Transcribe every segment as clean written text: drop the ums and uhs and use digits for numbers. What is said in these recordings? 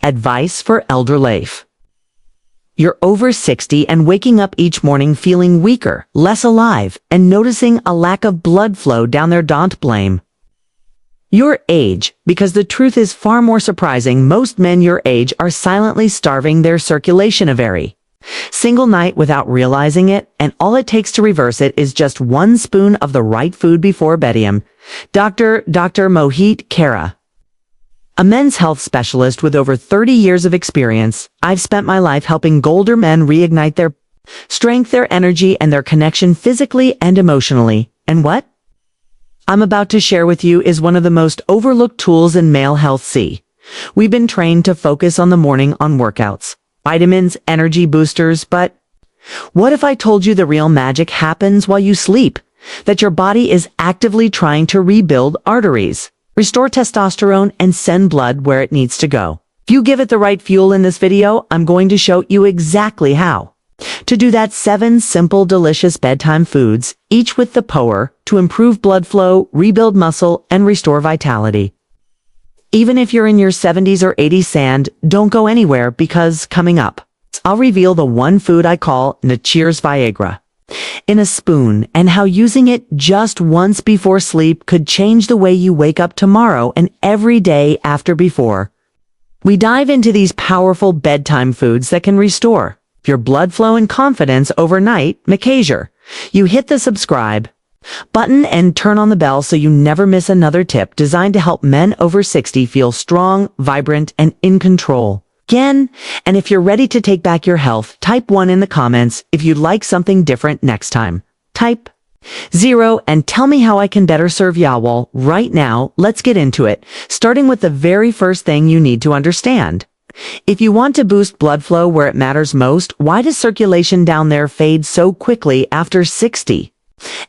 Advice for elder life. You're over 60 and waking up each morning feeling weaker, less alive, and noticing a lack of blood flow down there. Don't blame your age, because the truth is far more surprising. Most men your age are silently starving their circulation every single night without realizing it, and all it takes to reverse it is just one spoon of the right food before bedtime. Dr. Mohit Kara, a men's health specialist with over 30 years of experience. I've spent my life helping older men reignite their strength, their energy, and their connection physically and emotionally. And what I'm about to share with you is one of the most overlooked tools in male health. See, we've been trained to focus on the morning on workouts, vitamins, energy boosters, but what if I told you the real magic happens while you sleep? That your body is actively trying to rebuild arteries, restore testosterone, and send blood where it needs to go. If you give it the right fuel in this video, I'm going to show you exactly how to do that. 7 simple, delicious bedtime foods, each with the power to improve blood flow, rebuild muscle, and restore vitality. Even if you're in your 70s or 80s, don't go anywhere, because coming up, I'll reveal the one food I call Nature's Viagra in a spoon, and how using it just once before sleep could change the way you wake up tomorrow and every day after. Before we dive into these powerful bedtime foods that can restore your blood flow and confidence overnight, make sure you hit the subscribe button and turn on the bell so you never miss another tip designed to help men over 60 feel strong, vibrant, and in control. And if you're ready to take back your health, type 1 in the comments. If you'd like something different next time, type 0 and tell me how I can better serve y'all. Right now, let's get into it, starting with the very first thing you need to understand. If you want to boost blood flow where it matters most, why does circulation down there fade so quickly after 60?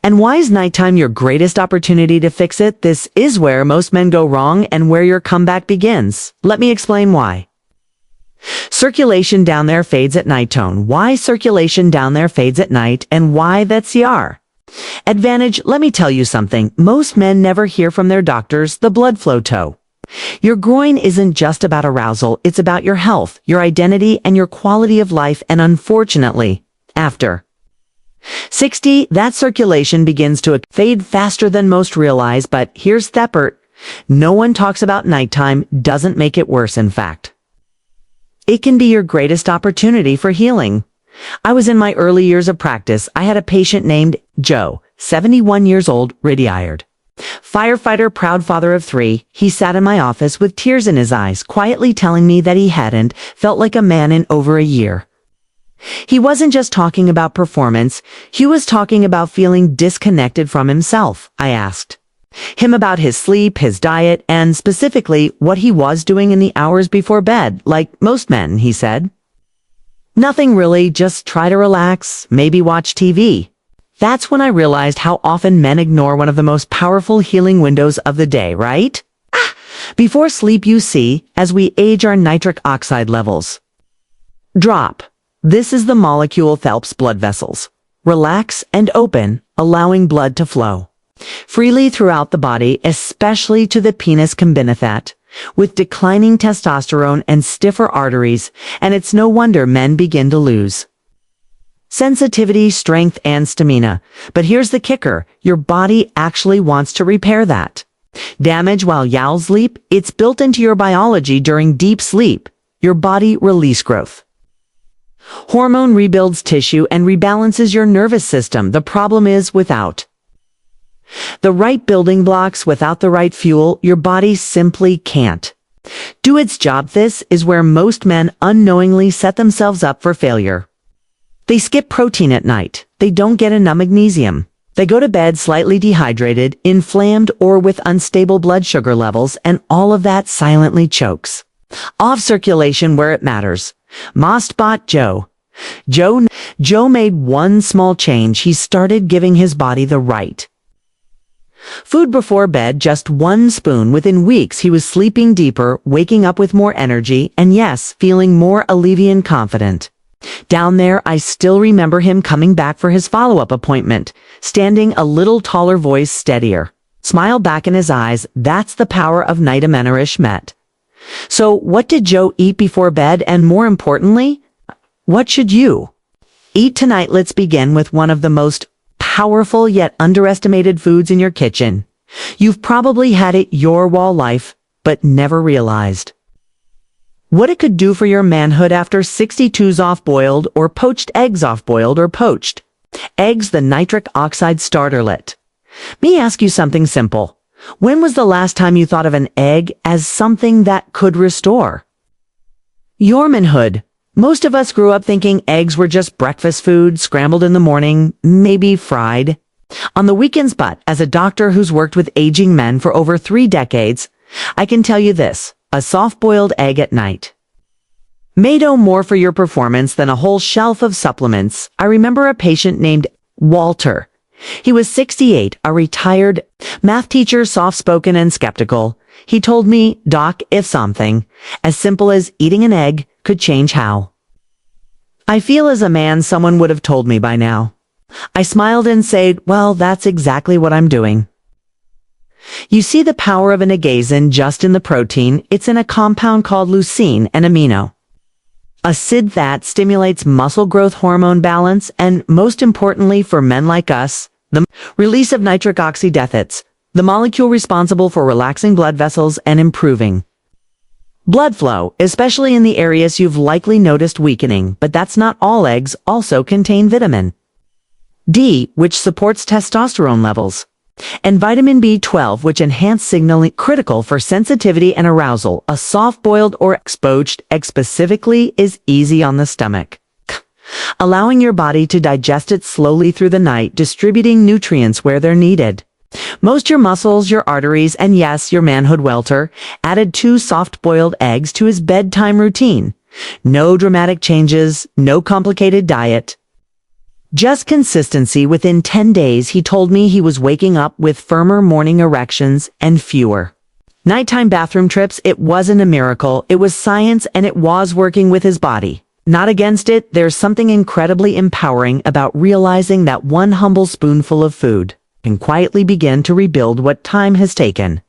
And why is nighttime your greatest opportunity to fix it? This is where most men go wrong and where your comeback begins. Let me explain why. Circulation down there fades at night. Why circulation down there fades at night, and why that's your advantage? Let me tell you something most men never hear from their doctors: the blood flow toe. Your groin isn't just about arousal, it's about your health, your identity, and your quality of life. And unfortunately, after 60, that circulation begins to fade faster than most realize. But here's the part: no one talks about nighttime. Doesn't make it worse. In fact, it can be your greatest opportunity for healing. I was in my early years of practice. I had a patient named Joe, 71 years old, retired firefighter, proud father of 3. He sat in my office with tears in his eyes, quietly telling me that he hadn't felt like a man in over a year. He wasn't just talking about performance, he was talking about feeling disconnected from himself. I asked him about his sleep, his diet, and specifically what he was doing in the hours before bed. Like most men, he said. Nothing really, just try to relax, maybe watch TV. That's when I realized how often men ignore one of the most powerful healing windows of the day, right? Before sleep. You see, as we age, our nitric oxide levels drop. This is the molecule that helps blood vessels relax and open, allowing blood to flow freely throughout the body, especially to the penis combinathat. With declining testosterone and stiffer arteries, and it's no wonder men begin to lose sensitivity, strength, and stamina. But here's the kicker: your body actually wants to repair that damage while you sleep. It's built into your biology. During deep sleep, your body releases growth hormone, rebuilds tissue, and rebalances your nervous system. The problem is, without the right building blocks, without the right fuel, your body simply can't do its job. This is where most men unknowingly set themselves up for failure. They skip protein at night. They don't get enough magnesium. They go to bed slightly dehydrated, inflamed, or with unstable blood sugar levels, and all of that silently chokes off circulation where it matters. Mostbot Joe made one small change. He started giving his body the right food before bed, just one spoon. Within weeks, he was sleeping deeper, waking up with more energy, and yes, feeling more alleviated and confident. Down there, I still remember him coming back for his follow-up appointment, standing a little taller, voice steadier, smile back in his eyes. That's the power of night. Met. So what did Joe eat before bed, and more importantly, what should you eat tonight? Let's begin with one of the most powerful yet underestimated foods in your kitchen. You've probably had it your whole life, but never realized what it could do for your manhood after 62's off-boiled or poached eggs. Off-boiled or poached eggs, the nitric oxide starterlet. Me ask you something simple. When was the last time you thought of an egg as something that could restore your manhood? Most of us grew up thinking eggs were just breakfast food, scrambled in the morning, maybe fried on the weekends. But as a doctor who's worked with aging men for over 3 decades, I can tell you this: a soft-boiled egg at night may do more for your performance than a whole shelf of supplements. I remember a patient named Walter. He was 68, a retired math teacher, soft-spoken and skeptical. He told me, "Doc, if something as simple as eating an egg could change how I feel as a man, someone would have told me by now." I smiled and said, "Well, that's exactly what I'm doing." You see the power of an agasin just in the protein. It's in a compound called leucine, an amino acid that stimulates muscle growth, hormone balance, and most importantly for men like us, the release of nitric oxide, the molecule responsible for relaxing blood vessels and improving blood flow, especially in the areas you've likely noticed weakening. But that's not all. Eggs also contain vitamin D, which supports testosterone levels, and vitamin B12, which enhance signaling, critical for sensitivity and arousal. A soft-boiled or poached egg specifically is easy on the stomach, allowing your body to digest it slowly through the night, distributing nutrients where they're needed. Most your muscles, your arteries, and yes, your manhood. Welter added 2 soft-boiled eggs to his bedtime routine. No dramatic changes, no complicated diet, just consistency. Within 10 days, he told me he was waking up with firmer morning erections and fewer nighttime bathroom trips. It wasn't a miracle, it was science, and it was working with his body, not against it. There's something incredibly empowering about realizing that one humble spoonful of food can quietly begin to rebuild what time has taken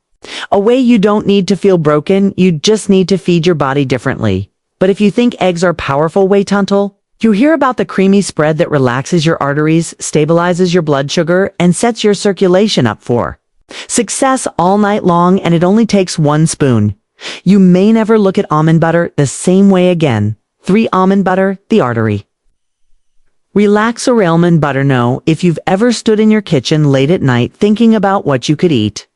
away. You don't need to feel broken, you just need to feed your body differently. But if you think eggs are powerful, wait until you hear about the creamy spread that relaxes your arteries, stabilizes your blood sugar, and sets your circulation up for success all night long. And it only takes 1 spoon. You may never look at almond butter the same way again. 3 almond butter, the artery relax or almond butter. No, if you've ever stood in your kitchen late at night thinking about what you could eat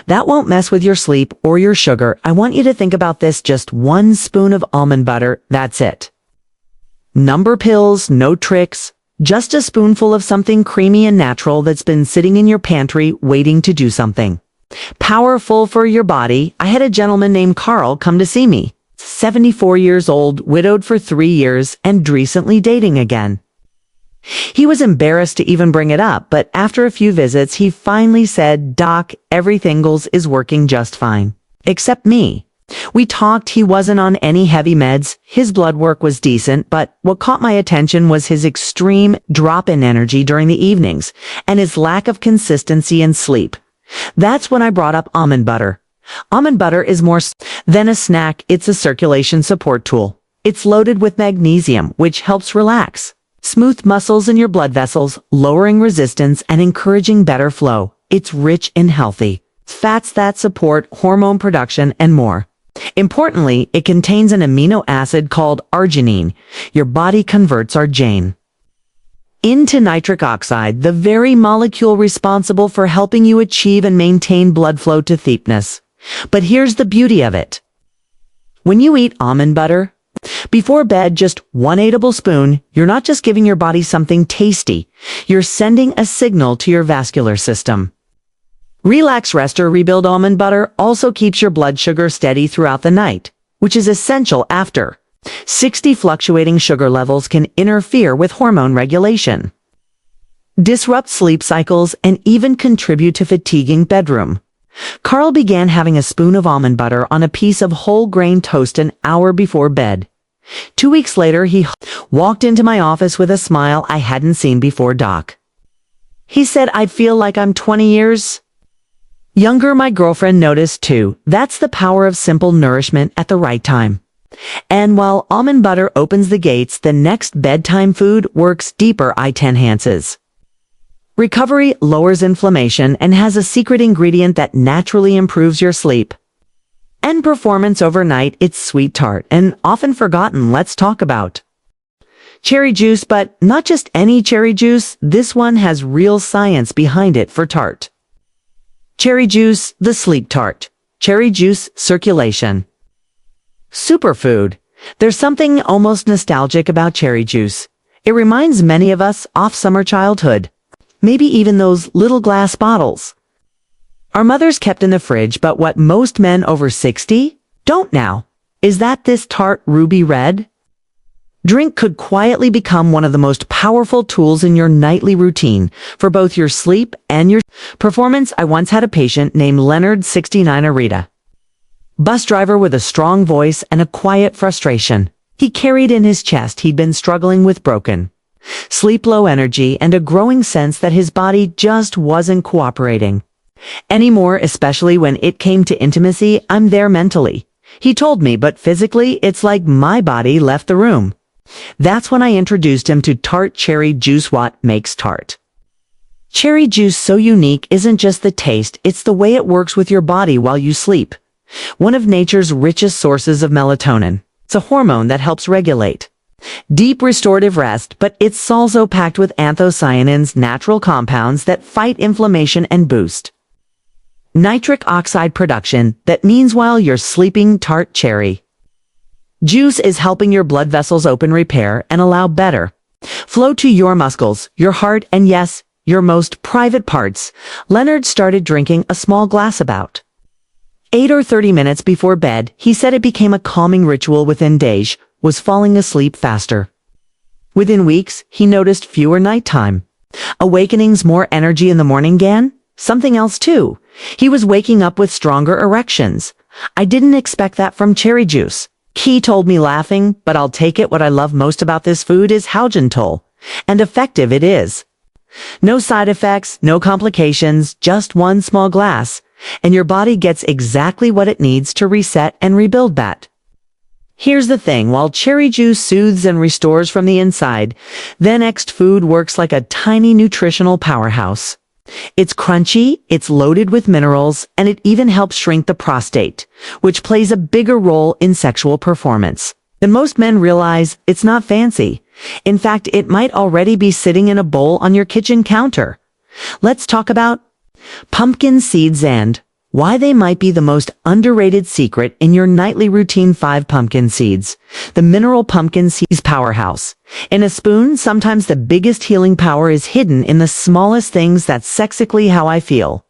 that won't mess with your sleep or your sugar, I want you to think about this: just 1 spoon of almond butter, that's it. Number pills, no tricks, just a spoonful of something creamy and natural that's been sitting in your pantry waiting to do something powerful for your body. I had a gentleman named Carl come to see me, 74 years old, widowed for 3 years, and recently dating again. He was embarrassed to even bring it up, but after a few visits, he finally said, "Doc, everything is working just fine. Except me." We talked. He wasn't on any heavy meds. His blood work was decent, but what caught my attention was his extreme drop in energy during the evenings and his lack of consistency in sleep. That's when I brought up almond butter. Almond butter is more than a snack. It's a circulation support tool. It's loaded with magnesium, which helps relax smooth muscles in your blood vessels, lowering resistance and encouraging better flow. It's rich in healthy fats that support hormone production and more. Importantly, it contains an amino acid called arginine. Your body converts arginine into nitric oxide, the very molecule responsible for helping you achieve and maintain blood flow to thickness. But here's the beauty of it. When you eat almond butter before bed, just 1 tablespoon, you're not just giving your body something tasty, you're sending a signal to your vascular system. Relax, rest, or rebuild. Almond butter also keeps your blood sugar steady throughout the night, which is essential. After 60, fluctuating sugar levels can interfere with hormone regulation, disrupt sleep cycles, and even contribute to fatiguing bedroom. Carl began having a spoon of almond butter on a piece of whole grain toast an hour before bed. 2 weeks later, he walked into my office with a smile I hadn't seen before. "Doc," he said, "I feel like I'm 20 years Younger my girlfriend noticed too. That's the power of simple nourishment at the right time. And while almond butter opens the gates, the next bedtime food works deeper. It enhances recovery, lowers inflammation, and has a secret ingredient that naturally improves your sleep and performance overnight. It's sweet tart and often forgotten. Let's talk about cherry juice, but not just any cherry juice. This one has real science behind it for tart. Cherry juice, the sleep tart. Cherry juice circulation. Superfood. There's something almost nostalgic about cherry juice. It reminds many of us of summer childhood. Maybe even those little glass bottles our mothers kept in the fridge, but what most men over 60 don't now is that this tart ruby red drink could quietly become one of the most powerful tools in your nightly routine for both your sleep and your performance. I once had a patient named Leonard, 69, Arita. Bus driver with a strong voice and a quiet frustration. He carried in his chest he'd been struggling with broken sleep, low energy, and a growing sense that his body just wasn't cooperating anymore, especially when it came to intimacy. I'm there mentally, he told me, but physically it's like my body left the room. That's when I introduced him to tart cherry juice. What makes tart cherry juice so unique isn't just the taste, it's the way it works with your body while you sleep. One of nature's richest sources of melatonin. It's a hormone that helps regulate deep restorative rest, but it's also packed with anthocyanins, natural compounds that fight inflammation and boost nitric oxide production. That means while you're sleeping, tart cherry juice is helping your blood vessels open, repair, and allow better flow to your muscles, your heart, and yes, your most private parts. Leonard started drinking a small glass about 8 or 30 minutes before bed. He said it became a calming ritual. Within days, was falling asleep faster. Within weeks, he noticed fewer nighttime awakenings, more energy in the morning. Again, something else too. He was waking up with stronger erections. I didn't expect that from cherry juice, he told me, laughing, but I'll take it. What I love most about this food is how gentle and effective it is. No side effects, no complications, just one small glass, and your body gets exactly what it needs to reset and rebuild that. Here's the thing, while cherry juice soothes and restores from the inside, the next food works like a tiny nutritional powerhouse. It's crunchy, it's loaded with minerals, and it even helps shrink the prostate, which plays a bigger role in sexual performance than most men realize. It's not fancy. In fact, it might already be sitting in a bowl on your kitchen counter. Let's talk about pumpkin seeds and why they might be the most underrated secret in your nightly routine. 5 pumpkin seeds. The mineral pumpkin seeds powerhouse. In a spoon, sometimes the biggest healing power is hidden in the smallest things. That's sexically how I feel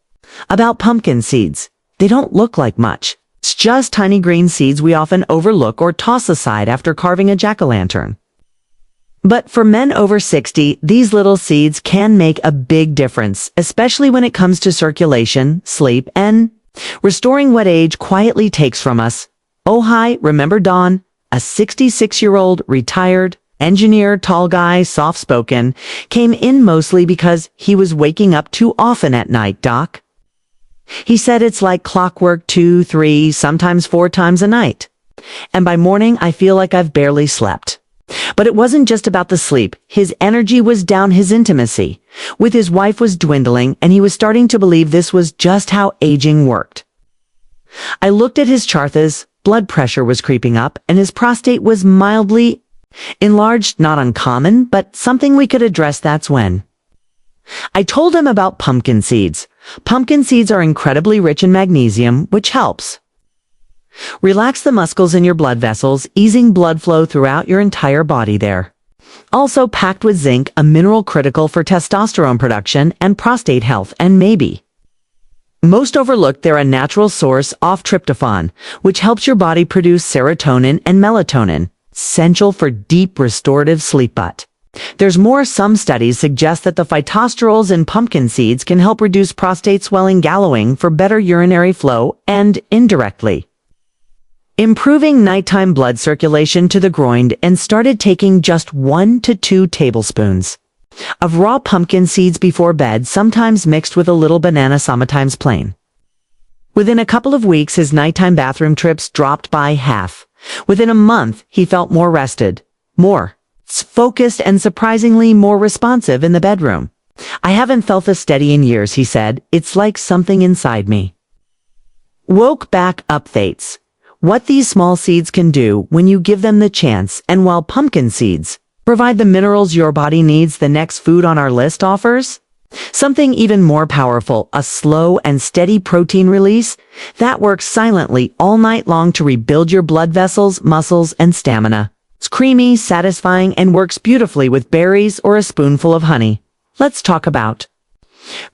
about pumpkin seeds. They don't look like much. It's just tiny green seeds we often overlook or toss aside after carving a jack-o'-lantern. But for men over 60, these little seeds can make a big difference, especially when it comes to circulation, sleep, and restoring what age quietly takes from us. Oh hi, remember Don? A 66-year-old retired engineer, tall guy, soft-spoken, came in mostly because he was waking up too often at night, Doc. He said it's like clockwork, 2, 3, sometimes 4 times a night. And by morning, I feel like I've barely slept. But it wasn't just about the sleep. His energy was down, his intimacy with his wife was dwindling, and he was starting to believe this was just how aging worked. I looked at his chart. His blood pressure was creeping up, and his prostate was mildly enlarged. Not uncommon, but something we could address. That's when I told him about pumpkin seeds. Pumpkin seeds are incredibly rich in magnesium, which helps relax the muscles in your blood vessels, easing blood flow throughout your entire body. They're also packed with zinc, a mineral critical for testosterone production and prostate health, and maybe most overlooked, they're a natural source of tryptophan, which helps your body produce serotonin and melatonin, essential for deep restorative sleep. But there's more. Some studies suggest that the phytosterols in pumpkin seeds can help reduce prostate swelling, allowing for better urinary flow and, indirectly, improving nighttime blood circulation to the groin. And started taking just 1 to 2 tablespoons of raw pumpkin seeds before bed, sometimes mixed with a little banana, sometimes plain. Within a couple of weeks, his nighttime bathroom trips dropped by half. Within a month, he felt more rested, more focused, and surprisingly more responsive in the bedroom. I haven't felt this steady in years, he said. It's like something inside me woke back up. Fates. What these small seeds can do when you give them the chance, and while pumpkin seeds provide the minerals your body needs, the next food on our list offers something even more powerful, a slow and steady protein release that works silently all night long to rebuild your blood vessels, muscles, and stamina. It's creamy, satisfying, and works beautifully with berries or a spoonful of honey. Let's talk about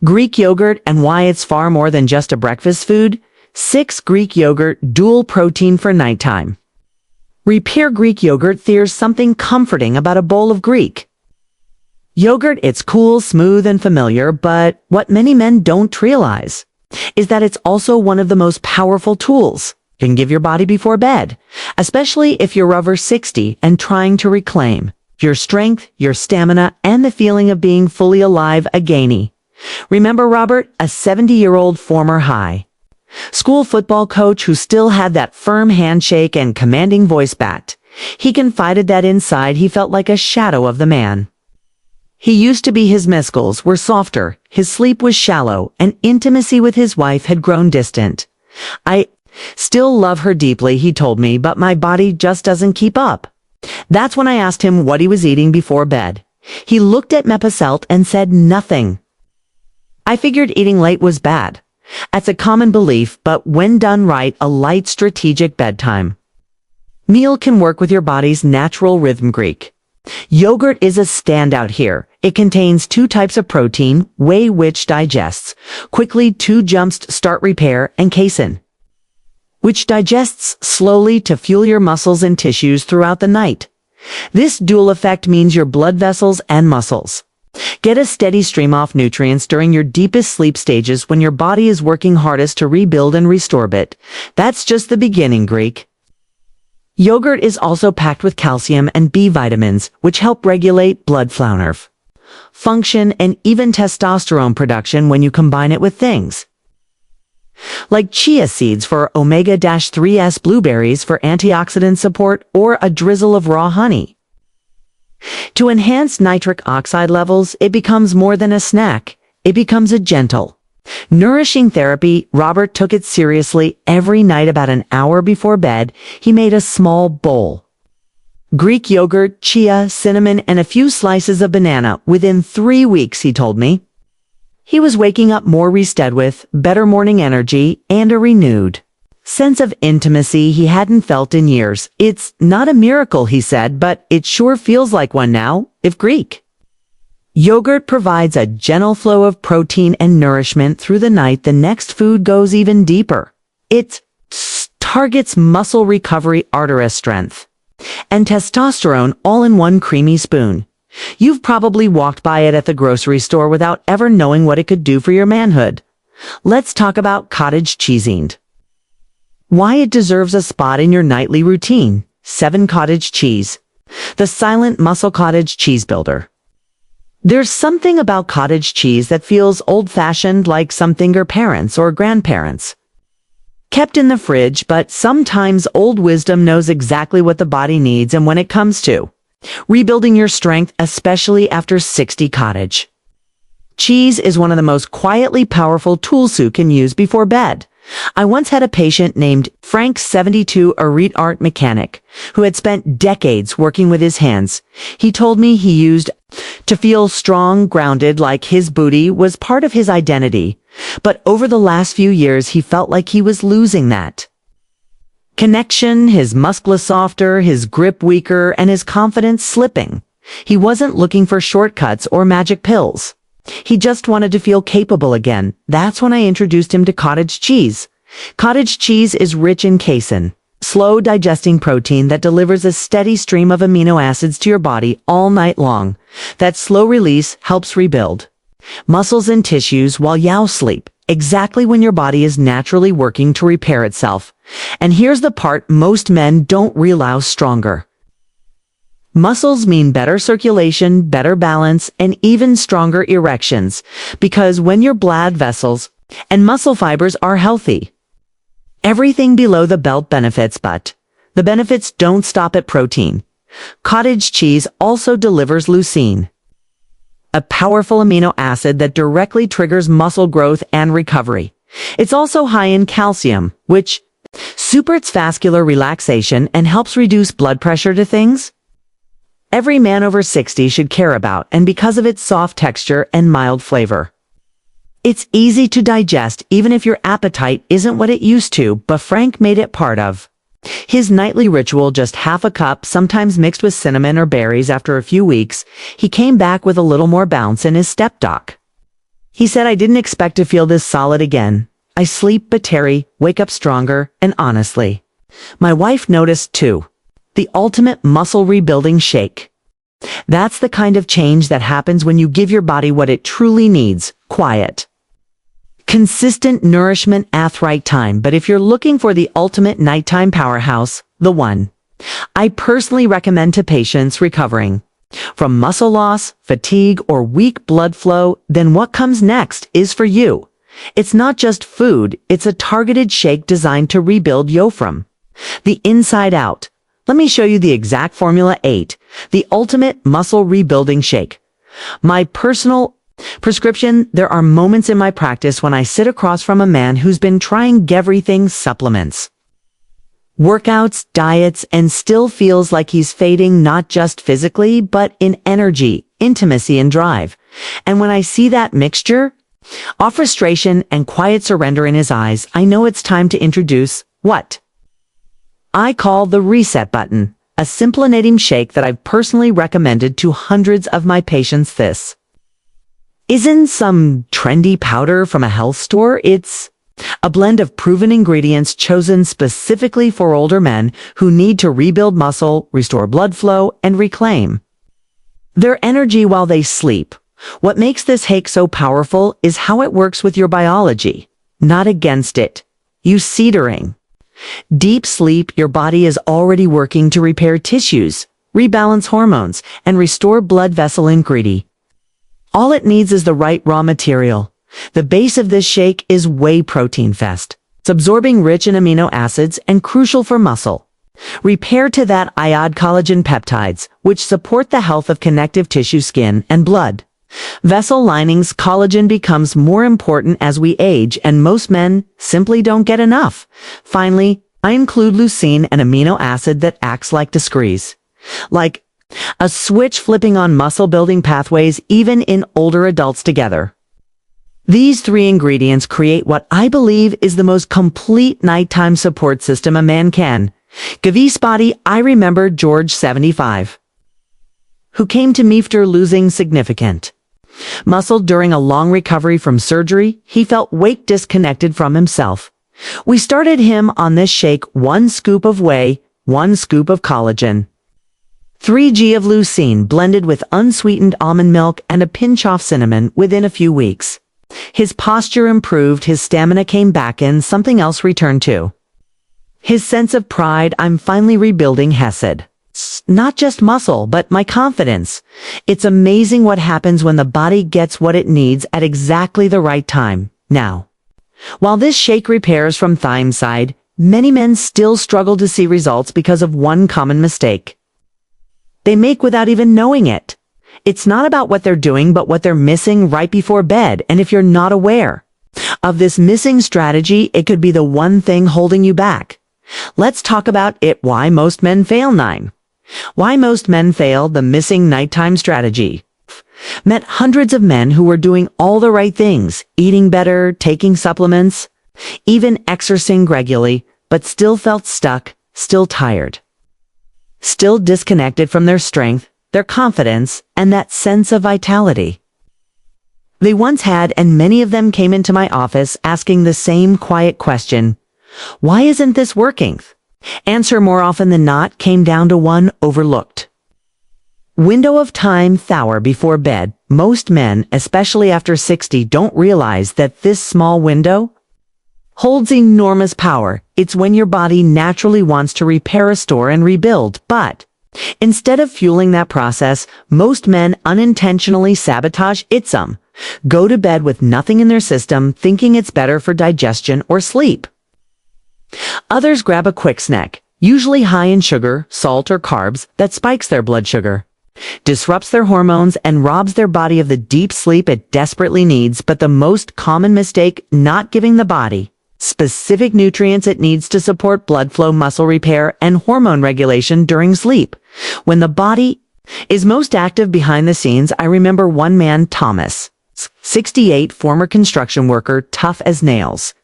Greek yogurt and why it's far more than just a breakfast food. 6 Greek yogurt, dual protein for nighttime. Repair Greek yogurt. There's something comforting about a bowl of Greek yogurt. It's cool, smooth, and familiar, but what many men don't realize is that it's also one of the most powerful tools you can give your body before bed, especially if you're over 60 and trying to reclaim your strength, your stamina, and the feeling of being fully alive again. Remember Robert, a 70-year-old former high school football coach who still had that firm handshake and commanding voice back. He confided that inside he felt like a shadow of the man he used to be. His muscles were softer, his sleep was shallow, and intimacy with his wife had grown distant. I still love her deeply, he told me, but my body just doesn't keep up. That's when I asked him what he was eating before bed. He looked at Mepiselt and said nothing. I figured eating late was bad. That's a common belief, but when done right, a light, strategic bedtime meal can work with your body's natural rhythm. Greek yogurt is a standout here. It contains 2 types of protein, whey, which digests quickly, 2 jumps start repair, and casein, which digests slowly to fuel your muscles and tissues throughout the night. This dual effect means your blood vessels and muscles get a steady stream of nutrients during your deepest sleep stages when your body is working hardest to rebuild and restore it. That's just the beginning. Greek yogurt is also packed with calcium and B vitamins, which help regulate blood flow, nerve function, and even testosterone production when you combine it with things like chia seeds for omega-3s, blueberries for antioxidant support, or a drizzle of raw honey to enhance nitric oxide levels. It becomes more than a snack. It becomes a gentle, nourishing therapy. Robert took it seriously. Every night, about an hour before bed, he made a small bowl. Greek yogurt, chia, cinnamon, and a few slices of banana. Within 3 weeks, he told me, he was waking up more rested with better morning energy and a renewed sense of intimacy he hadn't felt in years. It's not a miracle, he said, but it sure feels like one now. If Greek yogurt provides a gentle flow of protein and nourishment through the night, the next food goes even deeper. It targets muscle recovery, artery strength, and testosterone all in one creamy spoon. You've probably walked by it at the grocery store without ever knowing what it could do for your manhood. Let's talk about cottage cheese and why it deserves a spot in your nightly routine. 7 Cottage cheese, the silent muscle cottage cheese builder. There's something about cottage cheese that feels old-fashioned, like something your parents or grandparents kept in the fridge, but sometimes old wisdom knows exactly what the body needs, and when it comes to rebuilding your strength, especially after 60, cottage cheese is one of the most quietly powerful tools you can use before bed. I once had a patient named Frank, 72, a reed art mechanic, who had spent decades working with his hands. He told me he used to feel strong, grounded, like his booty was part of his identity. But over the last few years, he felt like he was losing that connection, his muscles softer, his grip weaker, and his confidence slipping. He wasn't looking for shortcuts or magic pills. He just wanted to feel capable again. That's when I introduced him to cottage cheese. Cottage cheese is rich in casein, slow digesting protein that delivers a steady stream of amino acids to your body all night long. That slow release helps rebuild muscles and tissues while you sleep, exactly when your body is naturally working to repair itself. And here's the part most men don't realize: stronger muscles mean better circulation, better balance, and even stronger erections, because when your blood vessels and muscle fibers are healthy, Everything below the belt benefits, but the benefits don't stop at protein. Cottage cheese also delivers leucine, a powerful amino acid that directly triggers muscle growth and recovery. It's also high in calcium, which supports vascular relaxation and helps reduce blood pressure to things every man over 60 should care about, and because of its soft texture and mild flavor. It's easy to digest even if your appetite isn't what it used to, but Frank made it part of his nightly ritual. Just half a cup, sometimes mixed with cinnamon or berries. After a few weeks, he came back with a little more bounce in his step doc. He said, "I didn't expect to feel this solid again. I sleep but Terry, wake up stronger," and honestly, my wife noticed too. The ultimate muscle rebuilding shake. That's the kind of change that happens when you give your body what it truly needs: quiet, consistent nourishment at right time. But if you're looking for the ultimate nighttime powerhouse, the one I personally recommend to patients recovering from muscle loss, fatigue, or weak blood flow, then what comes next is for you. It's not just food, it's a targeted shake designed to rebuild you from the inside out. Let me show you the exact formula. 8. The ultimate muscle rebuilding shake. My personal prescription. There are moments in my practice when I sit across from a man who's been trying everything: supplements, workouts, diets, and still feels like he's fading, not just physically, but in energy, intimacy, and drive. And when I see that mixture of frustration and quiet surrender in his eyes, I know it's time to introduce what I call the reset button, a simplinating shake that I've personally recommended to hundreds of my patients. This isn't some trendy powder from a health store. It's a blend of proven ingredients chosen specifically for older men who need to rebuild muscle, restore blood flow, and reclaim their energy while they sleep. What makes this shake so powerful is how it works with your biology, not against it. You see, during deep sleep, your body is already working to repair tissues, rebalance hormones, and restore blood vessel integrity. All it needs is the right raw material. The base of this shake is whey protein fest. It's absorbing, rich in amino acids, and crucial for muscle repair. To that, iod collagen peptides, which support the health of connective tissue, skin, and blood vessel linings. Collagen becomes more important as we age, and most men simply don't get enough. Finally, I include leucine, an amino acid that acts like discrees, like a switch flipping on muscle building pathways even in older adults together. These 3 ingredients create what I believe is the most complete nighttime support system a man can give his body. I remember George, 75, who came to me after losing significant muscle during a long recovery from surgery. He felt weight disconnected from himself. We started him on this shake: 1 scoop of whey, 1 scoop of collagen, 3 of leucine blended with unsweetened almond milk, and a pinch of cinnamon. Within a few weeks, his posture improved, his stamina came back, and something else returned too: his sense of pride. I'm finally rebuilding, Hesed. Not just muscle, but my confidence. It's amazing what happens when the body gets what it needs at exactly the right time. Now, while this shake repairs from thigh side, many men still struggle to see results because of one common mistake they make without even knowing it. It's not about what they're doing, but what they're missing right before bed. And if you're not aware of this missing strategy, it could be the one thing holding you back. Let's talk about it. Why most men fail. 9. Why most men fail. The missing nighttime strategy. Met hundreds of men who were doing all the right things, eating better, taking supplements, even exercising regularly, but still felt stuck, still tired, still disconnected from their strength, their confidence, and that sense of vitality they once had. And many of them came into my office asking the same quiet question: why isn't this working? Answer more often than not came down to one overlooked window of time: hour before bed. Most men, especially after 60, don't realize that this small window holds enormous power. It's when your body naturally wants to repair, restore, and rebuild. But instead of fueling that process, most men unintentionally sabotage it. Some go to bed with nothing in their system, thinking it's better for digestion or sleep. Others grab a quick snack, usually high in sugar, salt, or carbs, that spikes their blood sugar, disrupts their hormones, and robs their body of the deep sleep it desperately needs. But the most common mistake: not giving the body specific nutrients it needs to support blood flow, muscle repair, and hormone regulation during sleep. When the body is most active behind the scenes, I remember one man, Thomas, 68, former construction worker, tough as nails.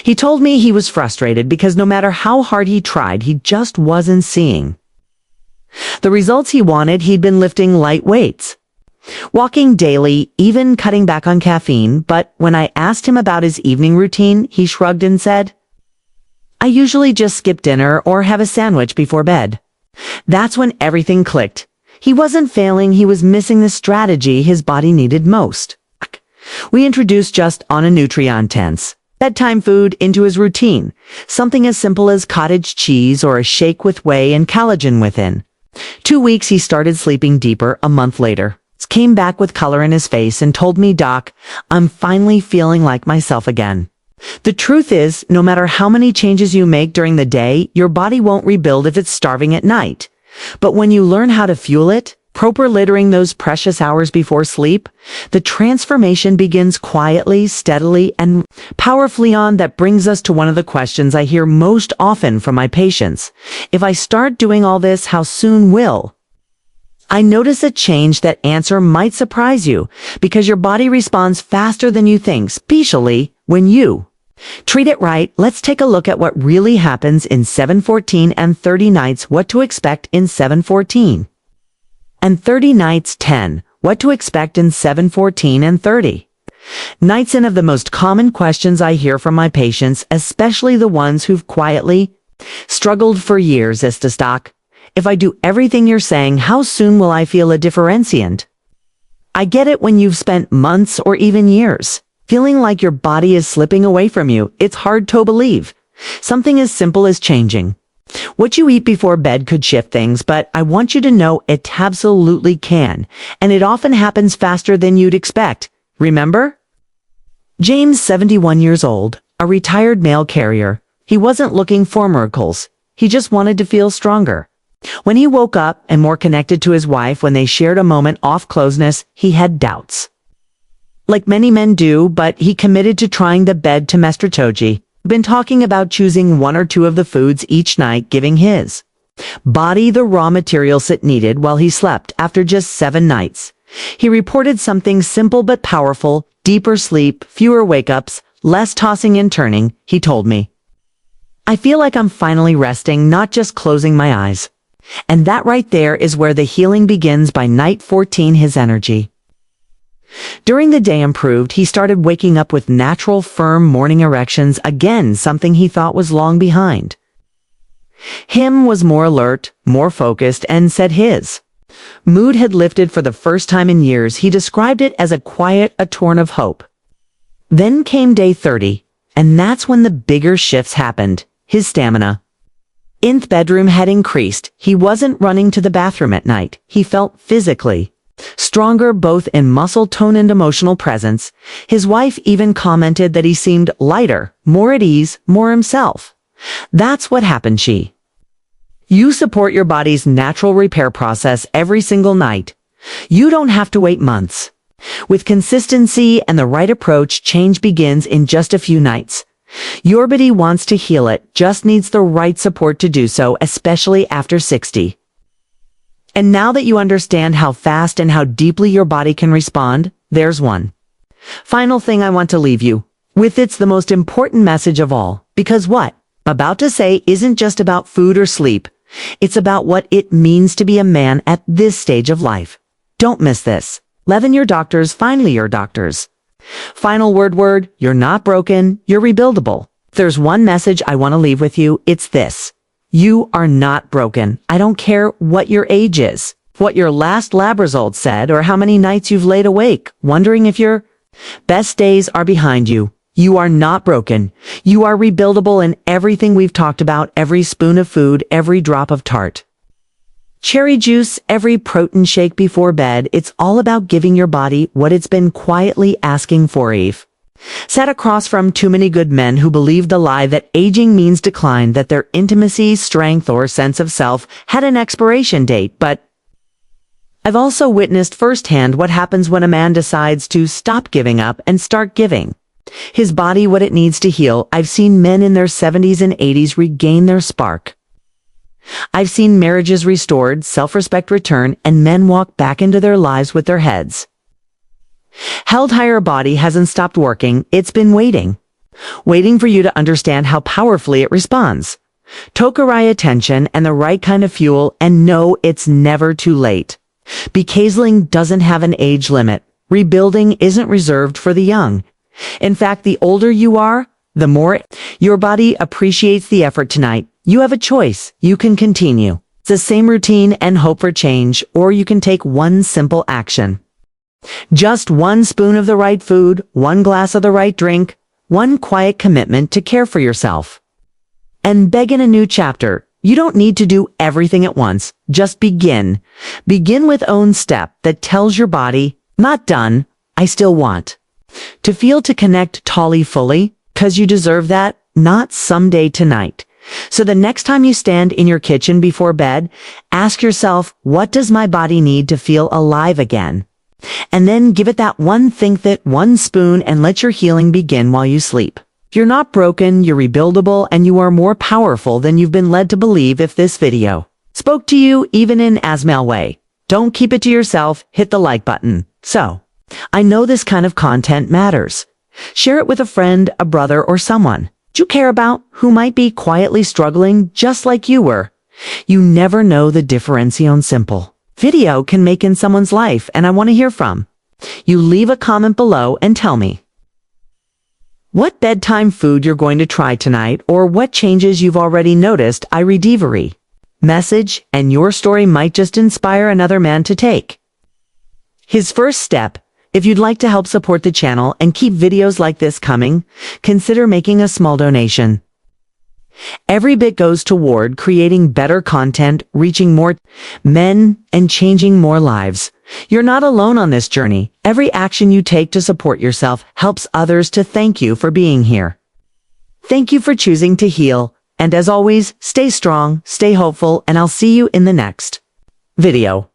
He told me he was frustrated because no matter how hard he tried, he just wasn't seeing the results he wanted. He'd been lifting light weights, walking daily, even cutting back on caffeine, but when I asked him about his evening routine, he shrugged and said, "I usually just skip dinner or have a sandwich before bed." That's when everything clicked. He wasn't failing, he was missing the strategy his body needed most. We introduced just on a nutrient-dense bedtime food into his routine, something as simple as cottage cheese or a shake with whey and collagen within 2 weeks. He started sleeping deeper. A month later, came back with color in his face and told me, "Doc, I'm finally feeling like myself again." The truth is, no matter how many changes you make during the day, your body won't rebuild if it's starving at night. But when you learn how to fuel it, proper littering those precious hours before sleep, the transformation begins quietly, steadily, and powerfully. That brings us to one of the questions I hear most often from my patients. If I start doing all this, how soon will I notice a change? That answer might surprise you, because your body responds faster than you think, especially when you treat it right. Let's take a look at what really happens in 7, 14, and 30 nights. What to expect in 7, 14, and 30 nights. 10. What to expect in 7, 14, and 30 nights. And of the most common questions I hear from my patients, especially the ones who've quietly struggled for years, is this: "Doc, if I do everything you're saying, how soon will I feel a difference?" I get it. When you've spent months or even years feeling like your body is slipping away from you, it's hard to believe. Something as simple as changing what you eat before bed could shift things, but I want you to know it absolutely can, and it often happens faster than you'd expect. Remember James, 71 years old, a retired mail carrier. He wasn't looking for miracles. He just wanted to feel stronger. When he woke up and more connected to his wife, when they shared a moment off closeness, he had doubts, like many men do, but he committed to trying the bedtime strategy. Been talking about choosing 1 or 2 of the foods each night, giving his body the raw materials it needed while he slept. After just 7 nights, he reported something simple but powerful: deeper sleep, fewer wake-ups, less tossing and turning. He told me, "I feel like I'm finally resting, not just closing my eyes." And that right there is where the healing begins. By night 14, his energy during the day improved. He started waking up with natural, firm morning erections, again, something he thought was long behind. Him was more alert, more focused, and said his mood had lifted for the first time in years. He described it as a quiet, a torrent of hope. Then came day 30, and that's when the bigger shifts happened. His stamina in the bedroom had increased. He wasn't running to the bathroom at night. He felt physically stronger, both in muscle tone and emotional presence. His wife even commented that he seemed lighter, more at ease, more himself. That's what happened. You support your body's natural repair process every single night. You don't have to wait months. With consistency and the right approach, change begins in just a few nights. Your body wants to heal, it just needs the right support to do so, especially after 60. And now that you understand how fast and how deeply your body can respond, there's one final thing I want to leave you with. It's the most important message of all, because what I'm about to say isn't just about food or sleep. It's about what it means to be a man at this stage of life. Don't miss this. 11 your doctors, finally your doctors. Final word, you're not broken, you're rebuildable. If there's one message I want to leave with you, it's this: you are not broken. I don't care what your age is, what your last lab results said, or how many nights you've laid awake wondering if your best days are behind you. You are not broken. You are rebuildable, in everything we've talked about: every spoon of food, every drop of tart cherry juice, every protein shake before bed. It's all about giving your body what it's been quietly asking for. Eve. Sat across from too many good men who believed the lie that aging means decline, that their intimacy, strength, or sense of self had an expiration date, but I've also witnessed firsthand what happens when a man decides to stop giving up and start giving his body what it needs to heal. I've seen men in their 70s and 80s regain their spark. I've seen marriages restored, self-respect return, and men walk back into their lives with their heads held higher. Body hasn't stopped working. It's been waiting for you to understand how powerfully it responds. Tokurai attention and the right kind of fuel, and know it's never too late. Becaseling doesn't have an age limit. Rebuilding isn't reserved for the young. In fact, the older you are, the more your body appreciates the effort. Tonight, you have a choice. You can continue the same routine and hope for change, or you can take one simple action. Just one spoon of the right food, one glass of the right drink, one quiet commitment to care for yourself and begin a new chapter. You don't need to do everything at once. Just begin. Begin with own step that tells your body, not done, I still want to feel, to connect totally fully, 'cause you deserve that, not someday, tonight. So the next time you stand in your kitchen before bed, ask yourself, what does my body need to feel alive again? And then give it that one thing, that one spoon, and let your healing begin while you sleep. You're not broken, you're rebuildable, and you are more powerful than you've been led to believe. If this video spoke to you, even in a small way, don't keep it to yourself. Hit the like button. So, I know this kind of content matters. Share it with a friend, a brother, or someone you care about who might be quietly struggling just like you were. You never know the differentiation simple video can make in someone's life, and I want to hear from you. Leave a comment below and tell me what bedtime food you're going to try tonight, or what changes you've already noticed. I read every message, and your story might just inspire another man to take his first step. If you'd like to help support the channel and keep videos like this coming, consider making a small donation. Every bit goes toward creating better content, reaching more men, and changing more lives. You're not alone on this journey. Every action you take to support yourself helps others. To thank you for being here. Thank you for choosing to heal. And as always, stay strong, stay hopeful, and I'll see you in the next video.